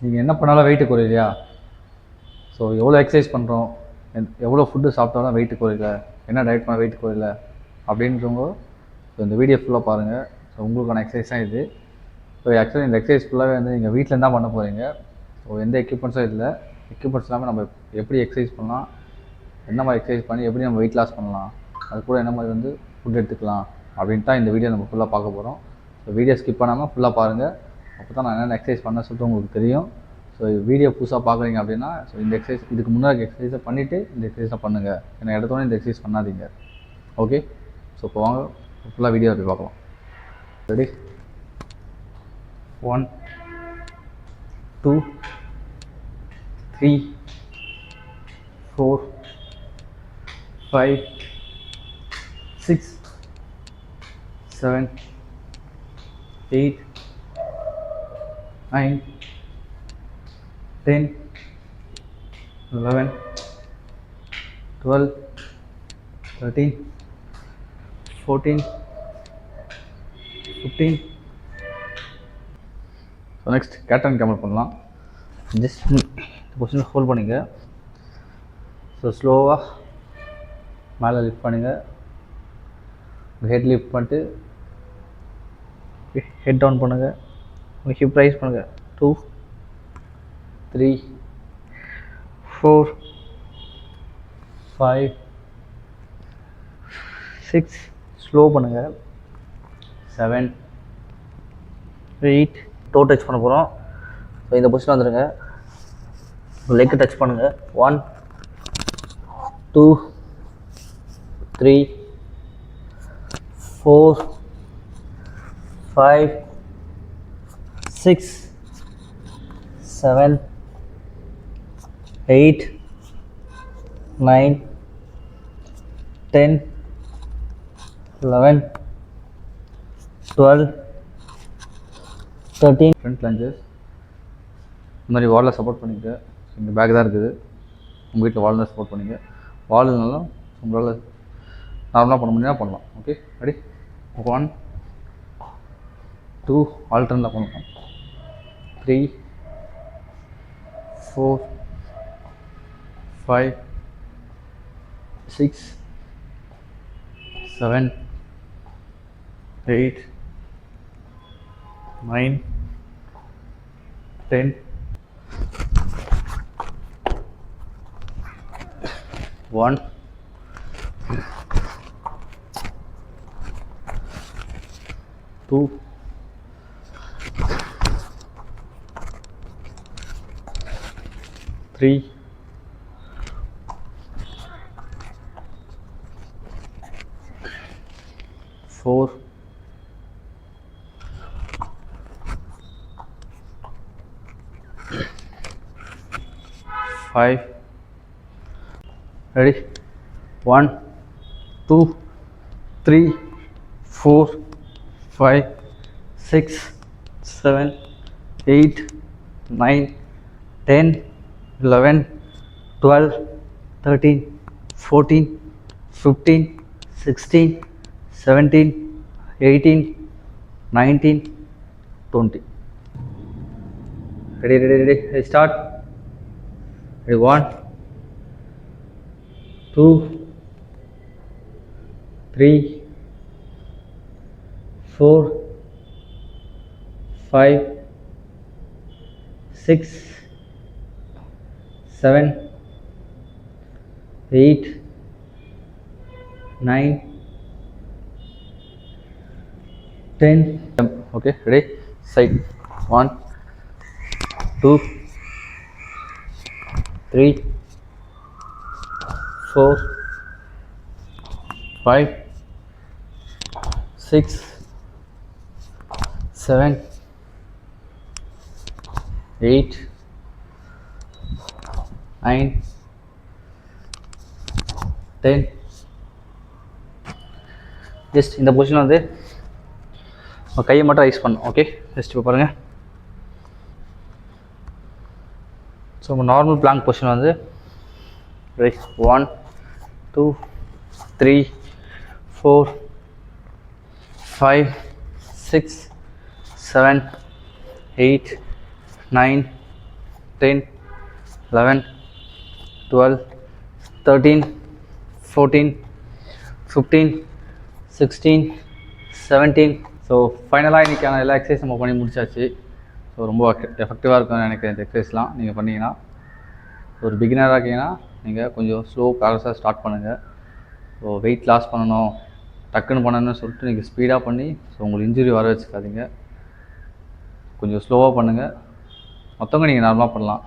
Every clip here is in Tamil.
நீங்கள் என்ன பண்ணாலும் வெயிட்டு குறையிலையா? ஸோ எவ்வளோ எக்ஸசைஸ் பண்ணுறோம், எவ்வளோ ஃபுட்டு சாப்பிட்டாலும் வெயிட்டு குறையல, என்ன டயட் பண்ணால் வெயிட் குறையல அப்படின்றவங்க ஸோ இந்த வீடியோ ஃபுல்லாக பாருங்கள். ஸோ உங்களுக்கான எக்ஸசைஸ் தான் இது. ஸோ ஆக்சுவலி இந்த எக்ஸசைஸ் ஃபுல்லாகவே வந்து நீங்கள் வீட்டில் தான் பண்ண போகிறீங்க. ஸோ எந்த எக்யூப்மெண்ட்ஸும் இல்லை. எக்யூப்மெண்ட்ஸ் இல்லாமல் நம்ம எப்படி எக்ஸசைஸ் பண்ணலாம், என்ன மாதிரி எக்ஸசைஸ் பண்ணி எப்படி நம்ம வெயிட் லாஸ் பண்ணலாம், அது கூட என்ன மாதிரி வந்து ஃபுட் எடுத்துக்கலாம் அப்படின்ட்டு தான் இந்த வீடியோ நம்ம ஃபுல்லாக பார்க்க போகிறோம். ஸோ வீடியோ ஸ்கிப் பண்ணாமல் ஃபுல்லாக பாருங்கள். அப்போ தான் நான் என்னென்ன எக்ஸசைஸ் பண்ண சொல்லிட்டு உங்களுக்கு தெரியும். ஸோ வீடியோ புதுசாக பார்க்குறீங்க அப்படின்னா ஸோ இந்த எக்ஸசைஸ் இதுக்கு முன்னாடி எக்ஸசைஸை பண்ணிவிட்டு இந்த எக்ஸசைஸை பண்ணுங்கள். ஏன்னா எடுத்தோடனே இந்த எக்ஸசைஸ் பண்ணாதீங்க. ஓகே, ஸோ இப்போ வாங்க ஃபுல்லாக வீடியோ போய் பார்க்கலாம். Ready? 1 2 3 4 5 6 7 8 9 10 11 12 13 14 15. So next cat and camel பண்ணலாம். ஜஸ்ட் பொசிஷன் ஹோல்ட் பண்ணுங்க. ஸோ ஸ்லோவாக மேலே லிஃப்ட் பண்ணுங்கள். ஹெட் லிஃப்ட் பண்ணிட்டு ஹெட் டவுன் பண்ணுங்கள். ஹிப் ரைஸ் பண்ணுங்கள். 2 3 4 5 6 ஸ்லோ பண்ணுங்கள். 7 8 டோ டச் பண்ண போகிறோம். ஸோ இந்த பொசிஷன் வந்துடுங்க. லெக் டச் பண்ணுங்கள். 1 2 3 4 5 6 7 8 9 10 11 12 13. ஃப்ரண்ட் லஞ்சஸ் இந்த மாதிரி வாலில் சப்போர்ட் பண்ணிக்க. இந்த பேக் தான் இருக்குது. உங்கள் வீட்டில் வால் தான் சப்போர்ட் பண்ணிக்க. வால் இருந்தாலும் உங்களால் நார்மலாக பண்ண முடியாது பண்ணலாம். Okay, ready? 1 2 ஆல்டர்னில் பண்ணலாம். 3 4 5 6 7 8 9 10 1 2 3 4 5. Ready? 1 2 3 4 5 6 7 8 9 10 11 12 13 14 15 16 17 18 19 20. Ready, start. Ready? 1 2 3 4 5 6 7 8 9 10. Okay, ready? Side. 1 2 3 4 5 6 7 8 9 10. Just இந்த பொசிஷன் வந்து கையை மட்டும் ரைஸ் பண்ணணும். ஓகே, ஜஸ்ட் இப்போ பாருங்கள். ஸோ நார்மல் பிளாங்க் பொசிஷன் வந்து 1 2 3 4 5 6 7 8 9 10, 11, 12, 13, 14, 15, 16, 17. ஸோ ஃபைனலாக இன்றைக்கான எல்லா எக்ஸசைஸ் நம்ம பண்ணி முடிச்சாச்சு. ஸோ ரொம்ப எஃபெக்டிவாக இருக்கும்னு நினைக்கிறேன் இந்த எக்ஸசைஸ்லாம் நீங்கள் பண்ணிங்கன்னா. ஒரு பிகினராக இருக்கீங்கன்னா நீங்கள் கொஞ்சம் ஸ்லோ ப்ராக்ரஸாக ஸ்டார்ட் பண்ணுங்கள். ஸோ வெயிட் லாஸ் பண்ணணும், டக்குன்னு பண்ணணும்னு சொல்லிட்டு நீங்கள் ஸ்பீடாக பண்ணி ஸோ உங்களுக்கு இன்ஜுரி வர வச்சுக்காதீங்க. கொஞ்சம் ஸ்லோவாக பண்ணுங்கள். மற்றவங்க நீங்கள் நார்மலாக பண்ணலாம்.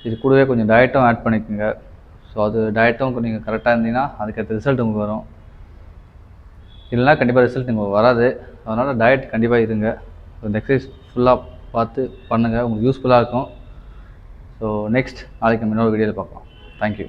இது கூடவே கொஞ்சம் டயட்டும் ஆட் பண்ணிக்கோங்க. ஸோ அது டயட்டும் நீங்கள் கரெக்டாக இருந்தீங்கன்னா அதுக்கேற்ற ரிசல்ட் உங்களுக்கு வரும். இல்லைனா கண்டிப்பாக ரிசல்ட் உங்களுக்கு வராது. அதனால் டயட் கண்டிப்பாக இருங்க. இந்த எக்ஸசைஸ் ஃபுல்லாக பார்த்து பண்ணுங்கள், உங்களுக்கு யூஸ்ஃபுல்லாக இருக்கும். ஸோ நெக்ஸ்ட் நாளைக்கு நம்ம இன்னொரு வீடியோவில் பார்க்கலாம். தேங்க்யூ.